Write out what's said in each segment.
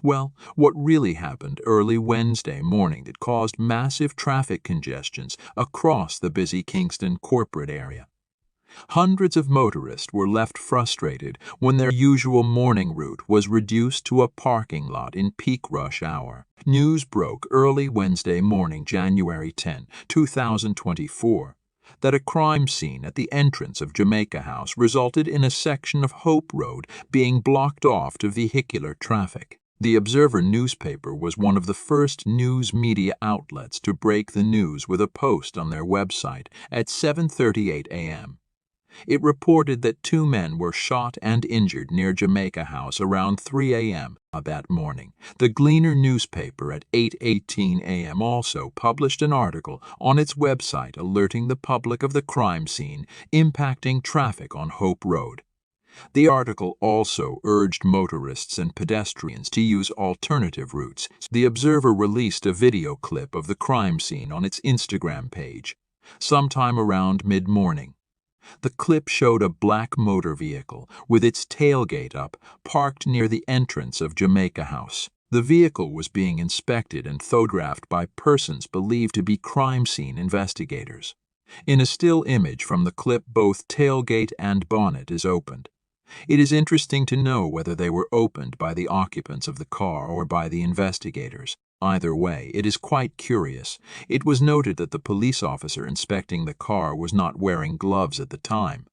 Well, what really happened early Wednesday morning that caused massive traffic congestions across the busy Kingston corporate area. Hundreds of motorists were left frustrated when their usual morning route was reduced to a parking lot in peak rush hour. News broke early Wednesday morning, January 10, 2024, that a crime scene at the entrance of Jamaica House resulted in a section of Hope Road being blocked off to vehicular traffic. The Observer newspaper was one of the first news media outlets to break the news with a post on their website at 7:38 a.m. It reported that 2 men were shot and injured near Jamaica House around 3 a.m. that morning. The Gleaner newspaper at 8:18 a.m. also published an article on its website alerting the public of the crime scene impacting traffic on Hope Road. The article also urged motorists and pedestrians to use alternative routes. The Observer released a video clip of the crime scene on its Instagram page, sometime around mid-morning. The clip showed a black motor vehicle with its tailgate up, parked near the entrance of Jamaica House. The vehicle was being inspected and photographed by persons believed to be crime scene investigators. In a still image from the clip, both tailgate and bonnet is opened. It is interesting to know whether they were opened by the occupants of the car or by the investigators. Either way, it is quite curious. It was noted that the police officer inspecting the car was not wearing gloves at the time.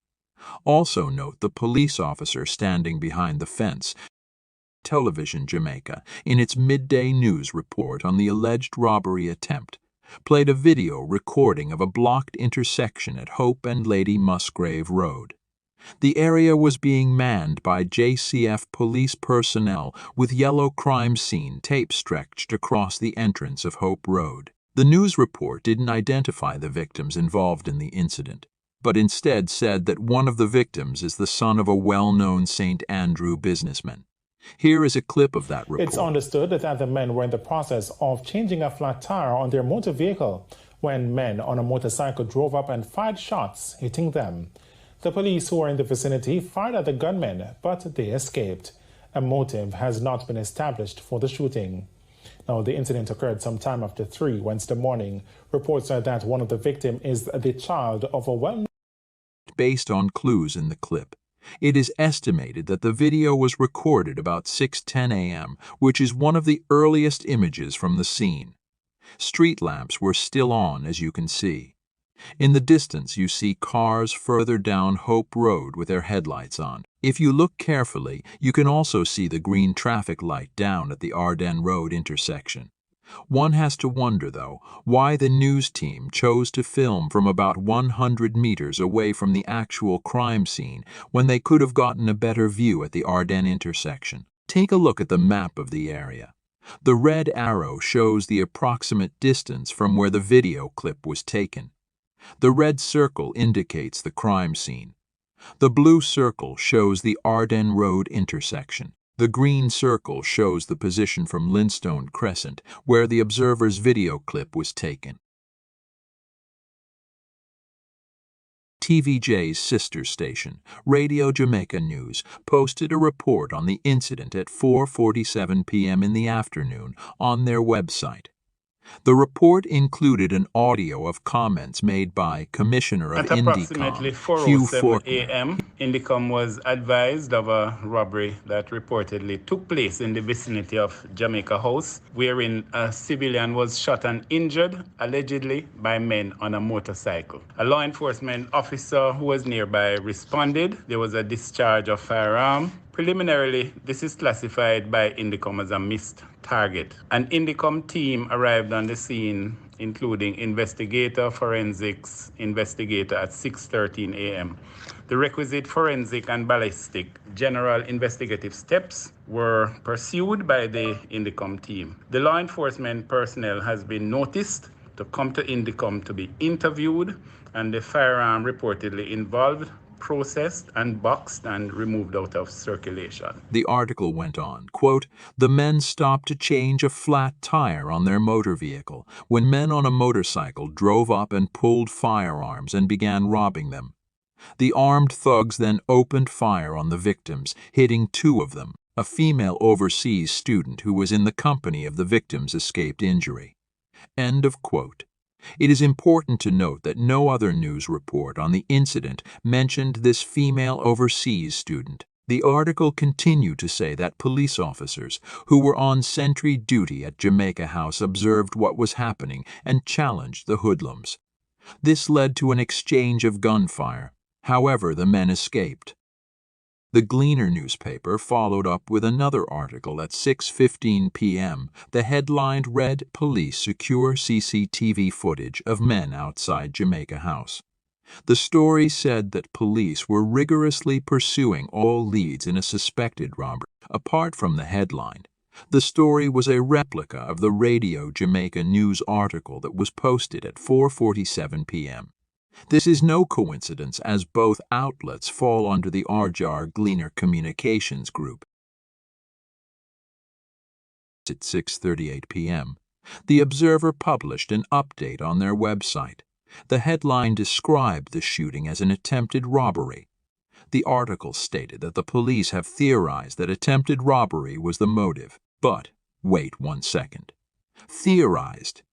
Also note the police officer standing behind the fence. Television Jamaica, in its midday news report on the alleged robbery attempt, played a video recording of a blocked intersection at Hope and Lady Musgrave Road. The area was being manned by JCF police personnel with yellow crime scene tape stretched across the entrance of Hope Road. The news report didn't identify the victims involved in the incident, but instead said that one of the victims is the son of a well-known St. Andrew businessman. Here is a clip of that report. It's understood that the men were in the process of changing a flat tire on their motor vehicle when men on a motorcycle drove up and fired shots, hitting them. The police who were in the vicinity fired at the gunmen, but they escaped. A motive has not been established for the shooting. Now, the incident occurred sometime after 3 Wednesday morning. Reports are that one of the victims is the child of a well-known... Based on clues in the clip, it is estimated that the video was recorded about 6:10 a.m., which is one of the earliest images from the scene. Street lamps were still on, as you can see. In the distance, you see cars further down Hope Road with their headlights on. If you look carefully, you can also see the green traffic light down at the Arden Road intersection. One has to wonder, though, why the news team chose to film from about 100 meters away from the actual crime scene when they could have gotten a better view at the Arden intersection. Take a look at the map of the area. The red arrow shows the approximate distance from where the video clip was taken. The red circle indicates the crime scene. The blue circle shows the Arden Road intersection. The green circle shows the position from Linstone Crescent, where the Observer's video clip was taken. TVJ's sister station, Radio Jamaica News, posted a report on the incident at 4:47 p.m. in the afternoon on their website. The report included an audio of comments made by Commissioner of Indicom, approximately 4:07 a.m., Indicom was advised of a robbery that reportedly took place in the vicinity of Jamaica House, wherein a civilian was shot and injured, allegedly by men on a motorcycle. A law enforcement officer who was nearby responded. There was a discharge of firearm. Preliminarily, this is classified by Indicom as a missed target. An Indicom team arrived on the scene, including investigator, forensics investigator at 6:13 a.m. The requisite forensic and ballistic general investigative steps were pursued by the Indicom team. The law enforcement personnel has been noticed to come to Indicom to be interviewed, and the firearm reportedly involved processed and boxed and removed out of circulation. The article went on, quote, "The men stopped to change a flat tire on their motor vehicle when men on a motorcycle drove up and pulled firearms and began robbing them. The armed thugs then opened fire on the victims, hitting 2 of them. A female overseas student who was in the company of the victims escaped injury. End of quote. It is important to note that no other news report on the incident mentioned this female overseas student. The article continued to say that police officers who were on sentry duty at Jamaica House observed what was happening and challenged the hoodlums. This led to an exchange of gunfire. However, the men escaped. The Gleaner newspaper followed up with another article at 6:15 p.m. The headline read, "Police secure CCTV footage of men outside Jamaica House." The story said that police were rigorously pursuing all leads in a suspected robbery. Apart from the headline, the story was a replica of the Radio Jamaica News article that was posted at 4:47 p.m. This is no coincidence, as both outlets fall under the RJAR Gleaner Communications Group. At 6:38 p.m., the Observer published an update on their website. The headline described the shooting as an attempted robbery. The article stated that the police have theorized that attempted robbery was the motive. But wait 1 second. Theorized.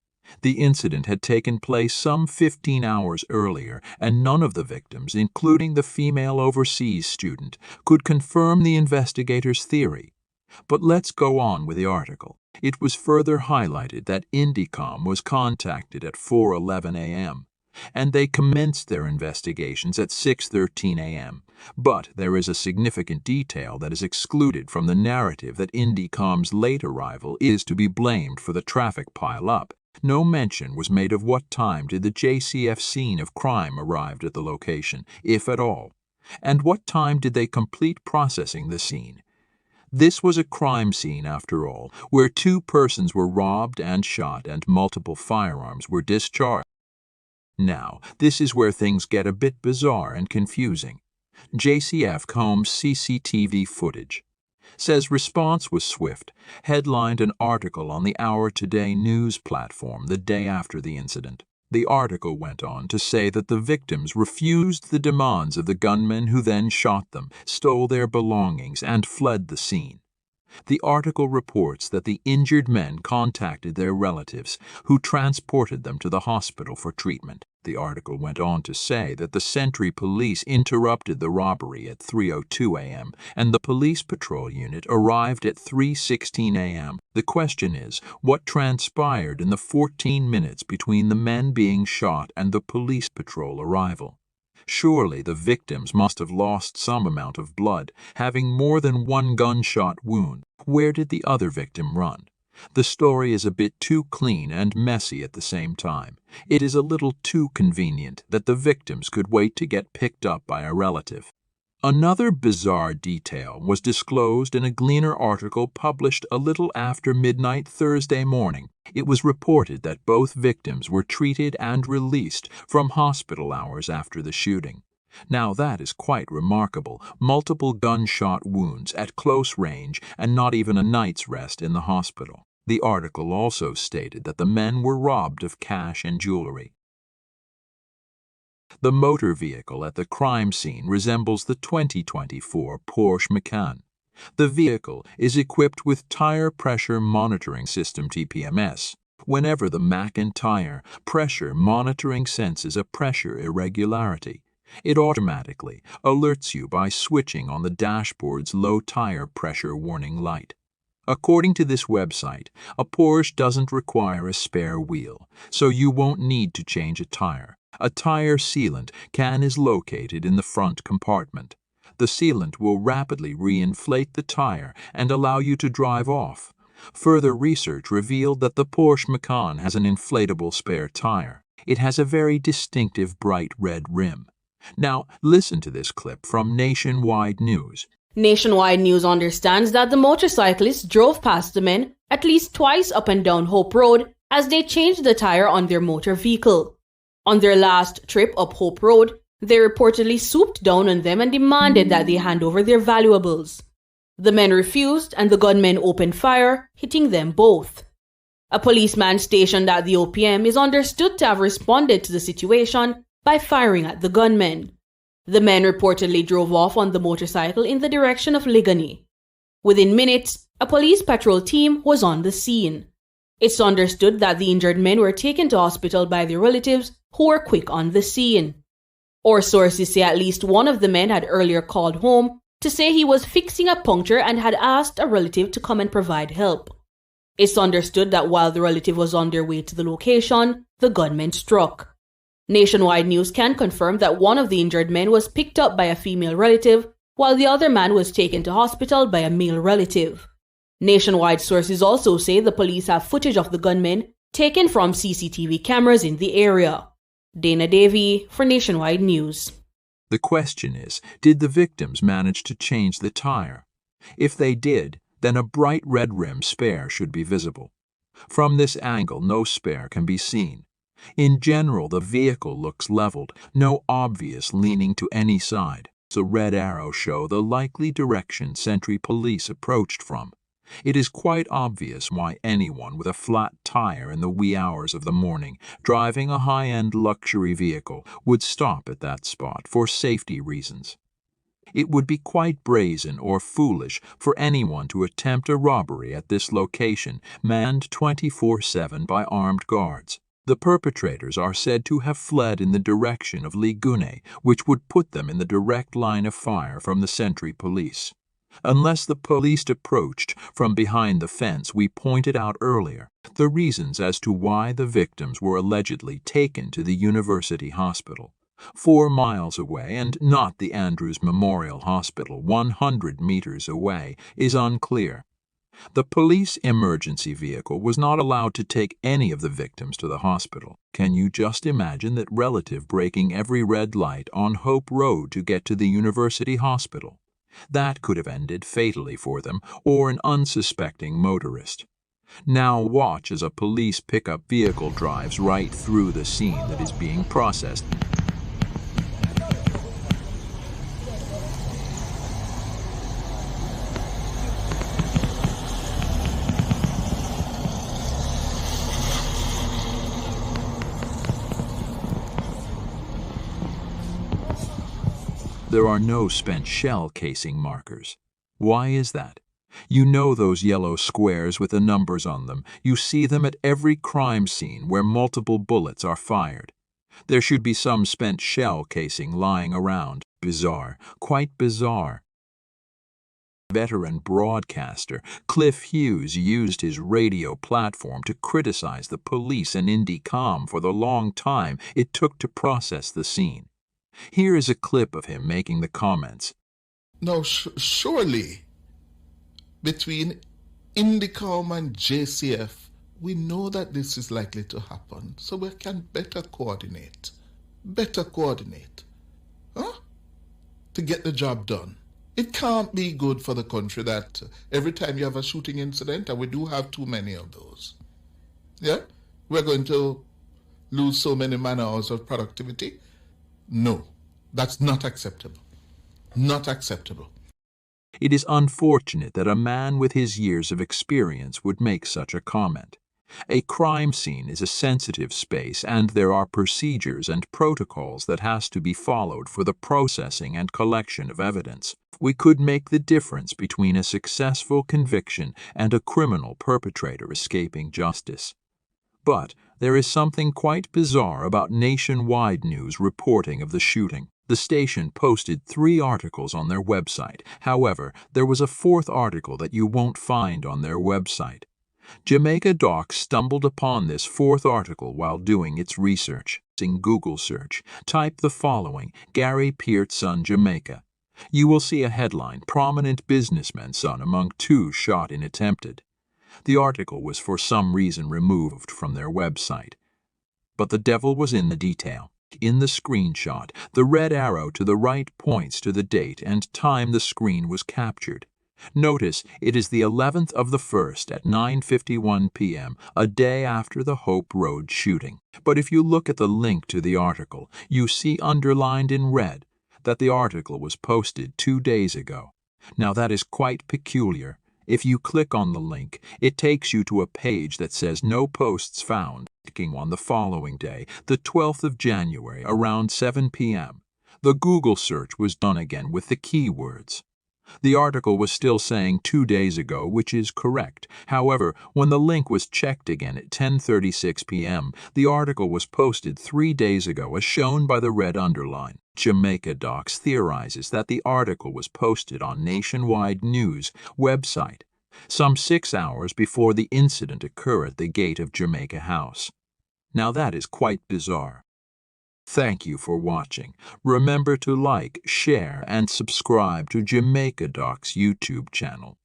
The incident had taken place some 15 hours earlier, and none of the victims, including the female overseas student, could confirm the investigators' theory. But let's go on with the article. It was further highlighted that Indicom was contacted at 4:11 a.m., and they commenced their investigations at 6:13 a.m. But there is a significant detail that is excluded from the narrative that Indicom's late arrival is to be blamed for the traffic pile-up. No mention was made of what time did the JCF scene of crime arrived at the location, if at all, and what time did they complete processing the scene. This was a crime scene, after all, where 2 persons were robbed and shot and multiple firearms were discharged. Now, this is where things get a bit bizarre and confusing. JCF combs CCTV footage. Says response was swift, headlined an article on the Hour Today news platform the day after the incident. The article went on to say that the victims refused the demands of the gunmen, who then shot them, stole their belongings, and fled the scene. The article reports that the injured men contacted their relatives, who transported them to the hospital for treatment. The article went on to say that the Sentry Police interrupted the robbery at 3:02 a.m. and the police patrol unit arrived at 3:16 a.m. The question is, what transpired in the 14 minutes between the men being shot and the police patrol arrival? Surely the victims must have lost some amount of blood, having more than one gunshot wound. Where did the other victim run? The story is a bit too clean and messy at the same time. It is a little too convenient that the victims could wait to get picked up by a relative. Another bizarre detail was disclosed in a Gleaner article published a little after midnight Thursday morning. It was reported that both victims were treated and released from hospital hours after the shooting. Now that is quite remarkable. Multiple gunshot wounds at close range and not even a night's rest in the hospital. The article also stated that the men were robbed of cash and jewelry. The motor vehicle at the crime scene resembles the 2024 Porsche Macan. The vehicle is equipped with Tire Pressure Monitoring System (TPMS). Whenever the Macan tire pressure monitoring senses a pressure irregularity, it automatically alerts you by switching on the dashboard's low tire pressure warning light. According to this website, a Porsche doesn't require a spare wheel, so you won't need to change a tire. A tire sealant can is located in the front compartment. The sealant will rapidly re-inflate the tire and allow you to drive off. Further research revealed that the Porsche Macan has an inflatable spare tire. It has a very distinctive bright red rim. Now, listen to this clip from Nationwide News. Nationwide News understands that the motorcyclists drove past the men at least twice up and down Hope Road as they changed the tire on their motor vehicle. On their last trip up Hope Road, they reportedly swooped down on them and demanded that they hand over their valuables. The men refused and the gunmen opened fire, hitting them both. A policeman stationed at the OPM is understood to have responded to the situation by firing at the gunmen. The men reportedly drove off on the motorcycle in the direction of Ligoni. Within minutes, a police patrol team was on the scene. It's understood that the injured men were taken to hospital by their relatives, who were quick on the scene. Our sources say at least one of the men had earlier called home to say he was fixing a puncture and had asked a relative to come and provide help. It's understood that while the relative was on their way to the location, the gunman struck. Nationwide News can confirm that one of the injured men was picked up by a female relative, while the other man was taken to hospital by a male relative. Nationwide sources also say the police have footage of the gunmen taken from CCTV cameras in the area. Dana Davey for Nationwide News. The question is, did the victims manage to change the tire? If they did, then a bright red rim spare should be visible. From this angle, no spare can be seen. In general, the vehicle looks leveled, no obvious leaning to any side. The red arrows show the likely direction Sentry Police approached from. It is quite obvious why anyone with a flat tire in the wee hours of the morning, driving a high-end luxury vehicle, would stop at that spot for safety reasons. It would be quite brazen or foolish for anyone to attempt a robbery at this location, manned 24/7 by armed guards. The perpetrators are said to have fled in the direction of Ligune, which would put them in the direct line of fire from the Sentry Police. Unless the police approached from behind the fence we pointed out earlier, the reasons as to why the victims were allegedly taken to the University Hospital, 4 miles away, and not the Andrews Memorial Hospital 100 meters away, is unclear. The police emergency vehicle was not allowed to take any of the victims to the hospital. Can you just imagine that relative breaking every red light on Hope Road to get to the University Hospital? That could have ended fatally for them or an unsuspecting motorist. Now watch as a police pickup vehicle drives right through the scene that is being processed. There are no spent shell casing markers. Why is that? You know those yellow squares with the numbers on them. You see them at every crime scene where multiple bullets are fired. There should be some spent shell casing lying around. Bizarre, quite bizarre. Veteran broadcaster Cliff Hughes used his radio platform to criticize the police and Indycom for the long time it took to process the scene. Here is a clip of him making the comments. Now, surely, between Indycom and JCF, we know that this is likely to happen, so we can better coordinate, to get the job done. It can't be good for the country that every time you have a shooting incident, and we do have too many of those, we're going to lose so many man-hours of productivity. No, that's not acceptable. Not acceptable. It is unfortunate that a man with his years of experience would make such a comment. A crime scene is a sensitive space, and there are procedures and protocols that has to be followed for the processing and collection of evidence. We could make the difference between a successful conviction and a criminal perpetrator escaping justice. But there is something quite bizarre about Nationwide News reporting of the shooting. The station posted 3 articles on their website. However, there was a 4th article that you won't find on their website. Jamaica Doc stumbled upon this 4th article while doing its research. In Google search, type the following, Gary Peart's son Jamaica. You will see a headline, Prominent Businessman's Son Among 2 Shot in Attempted. The article was for some reason removed from their website. But the devil was in the detail. In the screenshot, the red arrow to the right points to the date and time the screen was captured. Notice it is the 11th of the 1st at 9:51 p.m., a day after the Hope Road shooting. But if you look at the link to the article, you see underlined in red that the article was posted 2 days ago. Now that is quite peculiar. If you click on the link, it takes you to a page that says no posts found. Clicking on the following day, the 12th of January, around 7 p.m. The Google search was done again with the keywords. The article was still saying 2 days ago, which is correct. However, when the link was checked again at 10:36 p.m., the article was posted 3 days ago as shown by the red underline. Jamaica Docs theorizes that the article was posted on Nationwide News website some 6 hours before the incident occurred at the gate of Jamaica House. Now that is quite bizarre. Thank you for watching. Remember to like, share, and subscribe to Jamaica Doc's YouTube channel.